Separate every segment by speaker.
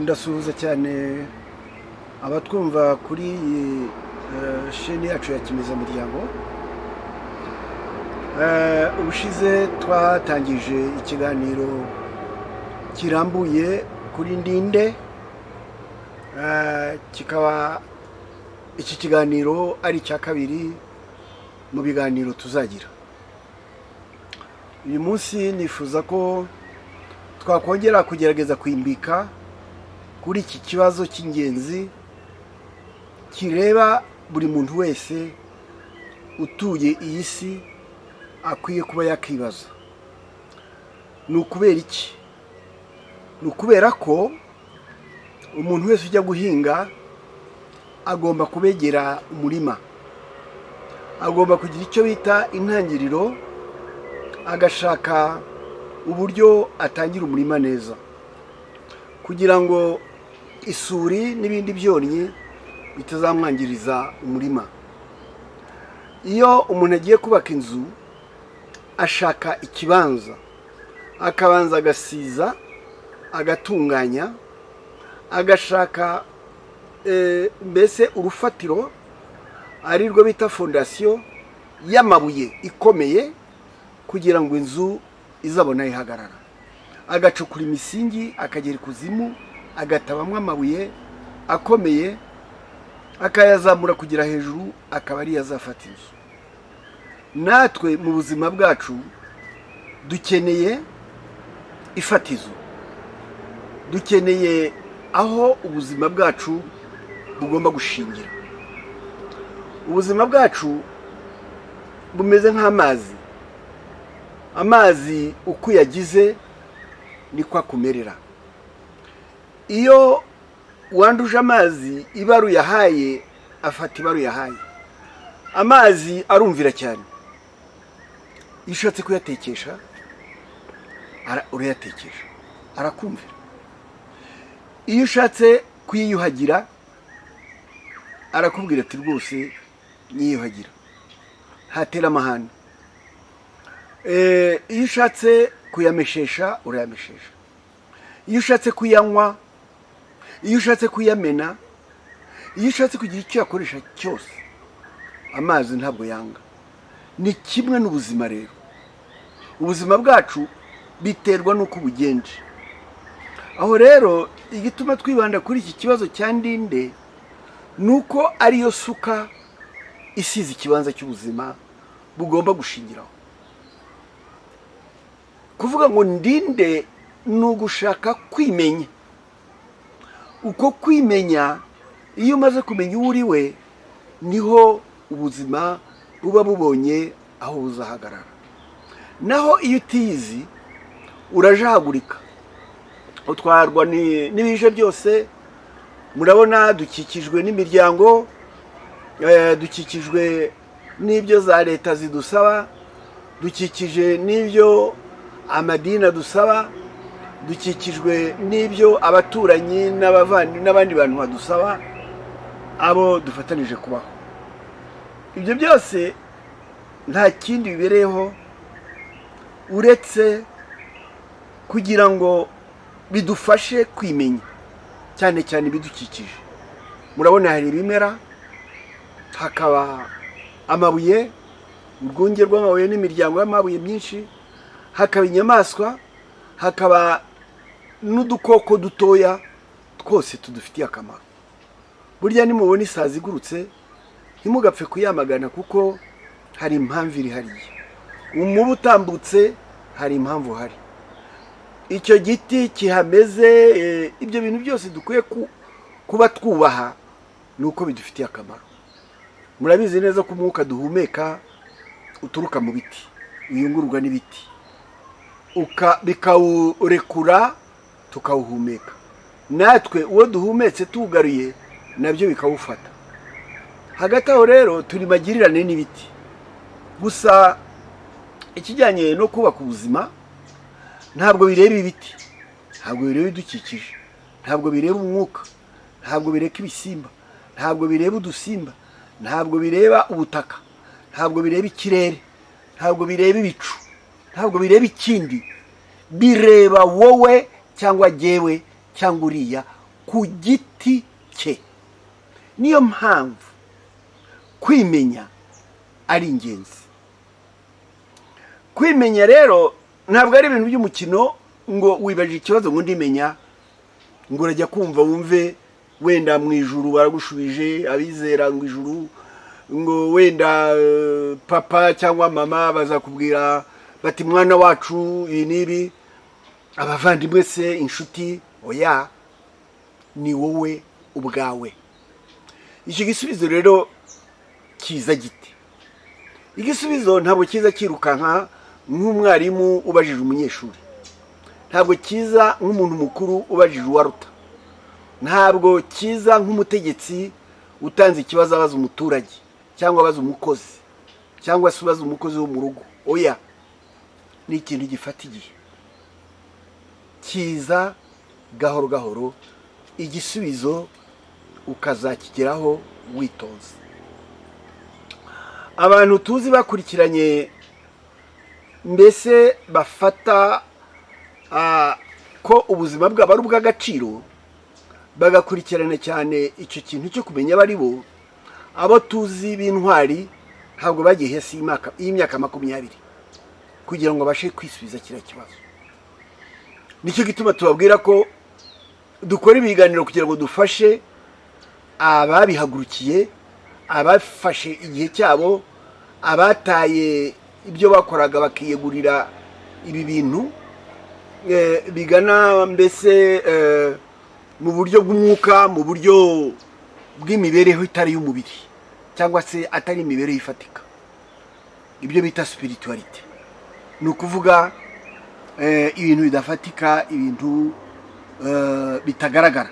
Speaker 1: ndasuhuza cyane abatwumva kuri iyi sheni yacu ya Kimeza Miryango. Ubushize twatangije ikiganiro kirambuye kuri Ndinde, kikaba iki kiganiro ari icya kabiri mu biganiro tuzagira. Uyu munsi nifuza ko twakongera kugerageza kwimbika kuri iki kibazo cy'ingenzi kireba buri muntu wese utuye iyi si akwiye kuba yakibaza. Ni ukubera iki? Ni ukubera ko umuntu wese ujya guhinga agomba kubegera umurima, agomba kugira icyo bita intangiriro, agashaka uburyo atangira umurima neza kugira ngo isuri n'ibindi byonnyi bitazamwangiriza umurima. Iyo umuntu agiye kubaka inzu ashaka ikibanza, akabanza agasiza, agatunganya, agashaka mbese urufatiro ari rwo bita fondasiyo y'amabuye ikomeye kugira ngo inzu izabona ihagarara. Agacukura imisingi, akagera ikuzimu, agatabamwo amabuye akomeye, akayazamura kugera hejuru, akaba ari yazafata inzu. Natwe mu buzima bwacu dukeneye ifatizo, dukeneye aho ubuzima bwacu bugomba gushingira. Ubuzima bwacu bumeze nk'amazi. Amazi uko yagize niko akumerera. Iyo wanduje amazi, ibara uyahaye afata ibara uyahaye. Amazi arumvira cyane. Iyo ushatse kuyatekesha urayatekesha, arakumvira. Iyo ushatse kuyiyuhagira arakubwira ati rwose nyiyuhagira, hatera amahane. Iyo ushatse kuyameshesha urayameshesha. Iyo ushatse kuyanywa, iyo ushatse kuyamena, iyo ushatse kugira icyo yakoresha cyose, amazi ntabwo yanga. Ni kimwe n'ubuzima rero. Ubuzima bwacu biterwa n'uko bugenje. Aho rero igituma twibanda kuri iki kibazo cya Ndinde nuko ariyo suka isize ikibanza cy'ubuzima bugomba gushingiraho. Kuvuga ngo Ndinde ni ugushaka kwimenya. Uko kwimenya, iyo umaze kumenya uwo uri we, niho ubuzima buba bubonye aho buzahagarara. Naho iyo utiyizi urajahagurika, utwarwa n'ibije byose. Murabona dukikijwe n'imiryango, dukikijwe n'ibyo za leta zidusaba, dukikije n'ibyo amadini adusaba, dukikijwe n'ibyo abaturanyi n'abandi bantu badusaba, abo dufatanije kubaho. Ibyo byose nta kindi bibereyeho uretse kugira ngo bidufashe kwimenya, cyane cyane ibidukikije. Murabona hari ibimera, hakaba amabuye, urwunge rw'amabuye n'imiryango y'amabuye myinshi, hakaba inyamaswa, hakaba n'udukoko dutoya, twose tudufitiye akamaro. Burya nimubona isazi igurutse ntimugapfe kuyamagana kuko hari impamvu iri hariya. Umubu utambutse hari impamvu hari. Icyo giti kihameze, ibyo bintu byose dukwiye kuba twubaha nuko bidufitiye akamaro. Murabizi neza ko umwuka duhumeka uturuka mu biti, uyungururwa n'ibiti, bikawurekura tukawuhumeka. Natwe uwo duhumetse tugaruye nabyo bikawufata. Hagati aho rero turi magirirane n'ibiti. Gusa ikijyanye no kubaka ubuzima ntabwo bireba ibiti, ntabwo bireba ibidukikije, ntabwo bireba umwuka, ntabwo bireka ibisimba, ntabwo bireba udusimba, ntabwo bireba ubutaka, ntabwo bireba ikirere, ntabwo bireba ibicu, ntabwo bireba ikindi. Bireba wowe cyangwa jyewe cyangwa uriya ku giti cye. Niyo mpamvu kwimenya ari ingenzi. Kwimenya rero ntabwo ari ibintu by'umukino ngo wibaje ikibazo ngo ndimenya, ngo urajya kumva wumve wenda mu ijuru baragushubije, abizera ngo ijuru, ngo wenda papa cyangwa mama bazakubwira bati mwana wacu iyi nibi, abavandimwe se, inshuti. Oya, ni wowe ubwawe. Iki gisubizo rero kiza gite? Igisubizo ntabwo kiza kirukanka nk'umwarimu ubajije umunyeshuri, ntabwo kiza nk'umuntu mukuru ubajije uwaruta, ntabwo kiza nk'umutegetsi utanze ikibazo abaza umuturage cyangwa abaza umukozi cyangwa se ubaza umukozi wo mu rugo. Oya, ni ikintu gifata igihe, kiza gahoro gahoro, igisubizo ukazakigeraho witonze. Abantu tuzi bakurikiranye mbese bafata ko ubuzima bwabo ari ubw'agaciro, bagakurikirana cyane icyo kintu cyo kumenya bari bo, abo tuzi b'intwari ntabwo bagiye hasi y'imyaka 20 kugira ngo bashe kwisubiza kira kibazo. Nicyo gituma tubabwira ko dukora ibiganiro kugira ngo dufashe ababihagurukiye, abafashe igihe cyabo, abataye ibyo bakoraga bakiyegurira ibi bintu bigana mbese mu buryo bw'umwuka, mu buryo bw'imibereho itari y'umubiri cyangwa se atari imibereho ifatika, ibyo bita spirituality. Ni ukuvuga ibintu bidafatika, ibintu bitagaragara.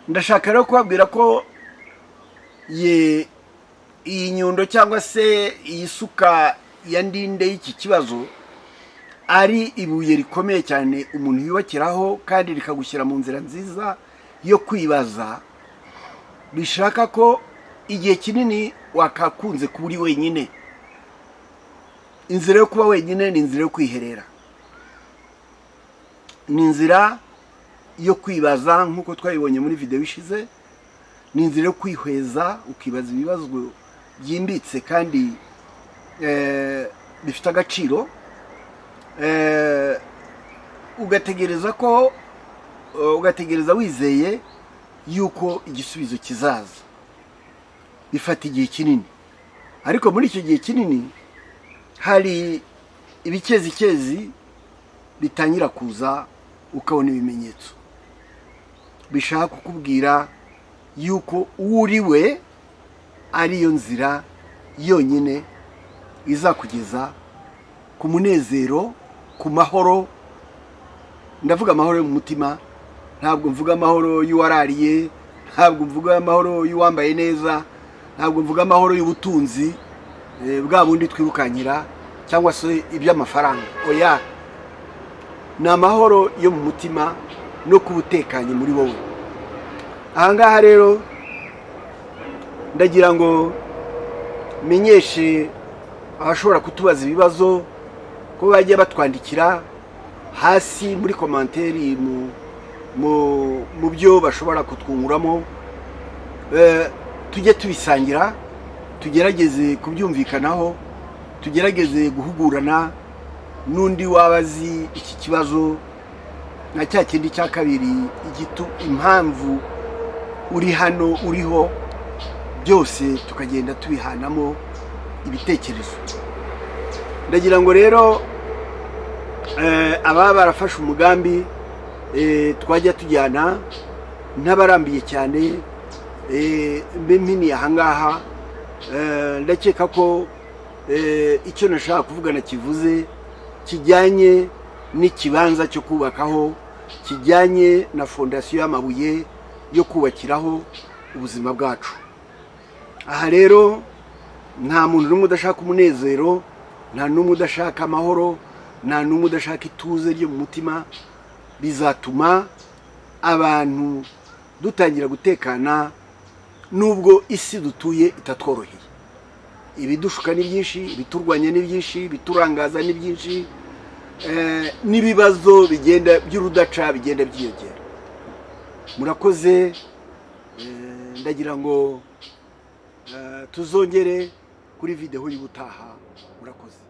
Speaker 1: Ndashaka rero kubabwira ko iyi nyundo cyangwa se iyi suka ya ndinde y'iki kibazo ari ibuye rikomeye cyane umuntu yubakiraho, kandi rikagushyira mu nzira nziza yo kwibaza. Bishaka ko igihe kinini wakakunze kuba uri wenyine. Inzira yo kuba wenyine ni inzira yo kwiherera, ni inzira yo kwibaza nk'uko twabibonye muri video ishize, ni inzira yo kwihweza ukibaza ibibazo byimbitse kandi bifite agaciro, ugategereza wizeye yuko igisubizo kizaza. Bifata igihe kinini, ariko muri icyo gihe kinini hari ibikezikezi bitangira kuza, ukabona ibimenyetso bishaka kukubwira yuko uriwe ariyo nzira yonyine izakugeza ku munezero, ku mahoro. Ndavuga amahoro yo mu mutima, ntabwo mvuga amahoro y'uwarariye, ntabwo mvuga amahoro y'uwambaye neza, ntabwo mvuga amahoro y'ubutunzi bwa bundi twirukankira cyangwa se iby'amafaranga. Oya, ni amahoro yo mu mutima no kubutekanye muri wowe. Ahangaha rero ndagira ngo menyeshe abashobora kutubaza ibibazo ko bajya batwandikira hasi muri komanteri mu byo bashobora kutwunguramo, tujye tubisangira, tugerageze kubyumvikanaho, tugerageze guhugurana n'undi wabazi iki kibazo na cya kindi cya kabiri, impamvu uri hano uriho, byose tukagenda tubihanamo ibitekerezo. Ndagira ngo rero aba barafashe umugambi twajya tujyana n'abarambiye cyane, mbe mpini ahangaha. Ndakeka ko icyo nashaka kuvugana kivuze kijyanye n'ikibanza cyo kubakaho, kijyanye na fondasiyo y'amabuye yo kubakiraho ubuzima bwacu. Aha rero nta muntu n'umwe udashaka umunezero, nta n'umwe udashaka amahoro, nta n'umwe udashaka ituze ryo mu mutima. Bizatuma abantu dutangira gutekana, nubwo isi dutuye itatworoheye. Ibidushuka ni byinshi, ibiturwanya ni byinshi, biturangaza ni byinshi, n'ibibazo bigenda by'urudaca bigenda byiyongera. murakoze. Ndagira ngo tuzongere kuri video y'ubutaha. Murakoze.